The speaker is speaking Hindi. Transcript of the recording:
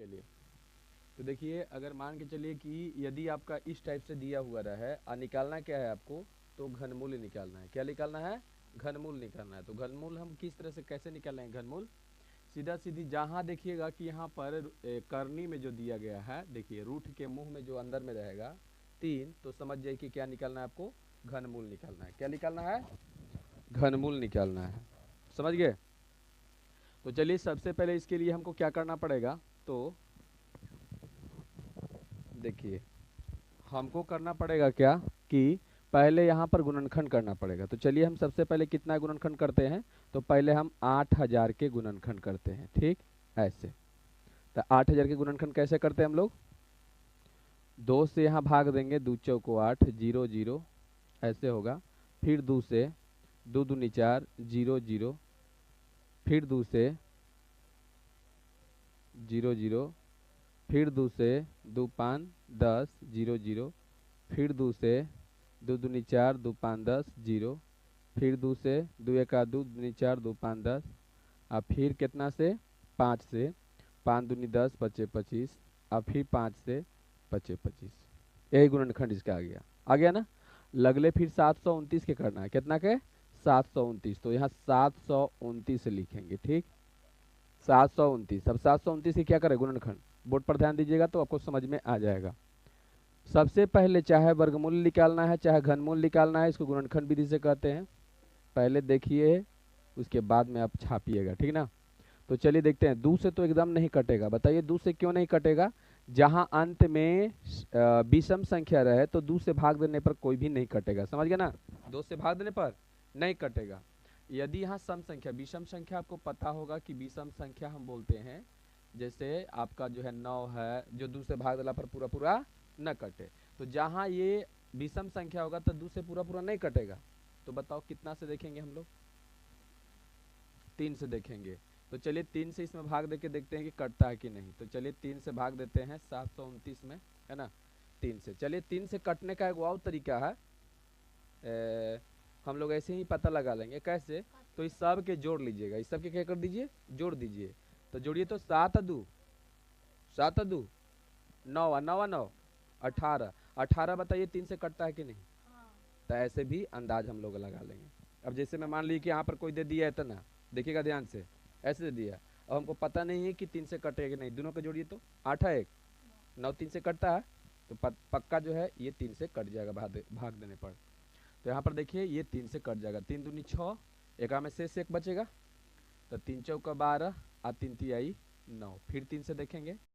चलिए, तो देखिए अगर मान के चलिए कि यदि आपका इस टाइप से दिया हुआ रहा है और निकालना क्या है आपको, तो घनमूल निकालना है। क्या निकालना है? घनमूल निकालना है। तो घनमूल हम किस तरह से कैसे निकालेंगे घनमूल? सीधा सीधी जहाँ देखिएगा कि यहाँ पर करनी में जो दिया गया है, देखिए रूट के मुंह में जो अंदर में रहेगा 3, तो समझ जाइए कि क्या निकालना है आपको, घनमूल निकालना है। क्या निकालना है? घनमूल निकालना है। समझ गए? तो चलिए सबसे पहले इसके लिए हमको क्या करना पड़ेगा, तो देखिए हमको करना पड़ेगा क्या कि पहले यहाँ पर गुणनखंड करना पड़ेगा। तो चलिए हम सबसे पहले कितना गुणनखंड करते हैं, तो पहले हम 8000 के गुणनखंड करते हैं। ठीक, ऐसे। तो 8000 के गुणनखंड कैसे करते हैं हम लोग? 2 से यहाँ भाग देंगे, 2 चौको 8, 0 0 ऐसे होगा। फिर 2 से, 2 दूनी 4, 0 0, फिर 2 से 0 0, फिर 2 से 2 5 10 0 0, फिर 2 से 2 दूनी 4, 2 5 10 0, फिर 2 से 2 1 2 दूनी 4, 2 5 10, और फिर कितना से 5 से 5 दूनी 10 पचे 25, और फिर 5 से पचे 25। यही गुणनखंड इसका आ गया ना। लगले फिर 729 के करना है। कितना के? 729। तो यहाँ 729 लिखेंगे। ठीक, 729। अब 729 की क्या करें गुणनखंड, बोर्ड पर ध्यान दीजिएगा तो आपको समझ में आ जाएगा। सबसे पहले चाहे वर्गमूल निकालना है चाहे घनमूल निकालना है, इसको गुणनखंड विधि से कहते हैं। पहले देखिए, उसके बाद में आप छापिएगा। ठीक ना। तो चलिए देखते हैं। 2 से तो एकदम नहीं कटेगा। बताइए 2 से क्यों नहीं कटेगा? जहां अंत में विषम संख्या रहे तो 2 से भाग देने पर कोई भी नहीं कटेगा। समझ गए ना? 2 से भाग देने पर नहीं कटेगा। यदि यहाँ सम संख्या, विषम संख्या आपको पता होगा कि विषम संख्या हम बोलते हैं, जैसे आपका जो है 9 है, जो 2 से भाग देला पर पूरा पूरा न कटे। तो जहाँ ये विषम संख्या होगा तो 2 से पूरा पूरा नहीं कटेगा। तो बताओ कितना से देखेंगे हम लोग? 3 से देखेंगे। तो चलिए 3 से इसमें भाग देके देखते हैं कि कटता है कि नहीं। तो चलिए 3 से भाग देते हैं 729 में, है ना। 3 से, चलिए 3 से कटने का एक और तरीका है। हम लोग ऐसे ही पता लगा लेंगे। कैसे? तो इस सब के जोड़ लीजिएगा। इस सब के क्या कर दीजिए? जोड़ दीजिए। तो जोड़िए तो 7 2 7 2 9 9 9 18 18। बताइए 3 से कटता है कि नहीं? तो ऐसे भी अंदाज हम लोग लगा लेंगे। अब जैसे मैं मान ली कि यहाँ पर कोई दे दिया है इतना, देखिएगा ध्यान से, ऐसे दे दिया। अब हमको पता नहीं है कि 3 से कटेगा कि नहीं। दोनों को जोड़िए तो 8 है 1 9, 3 से कटता है तो पक्का जो है ये 3 से कट जाएगा भाग देने पर। तो यहाँ पर देखिए ये 3 से कट जाएगा। 3 दूनी 6, एक में शेष 1 बचेगा। तो 3 चौका 12 और 3 तिहाई 9। फिर 3 से देखेंगे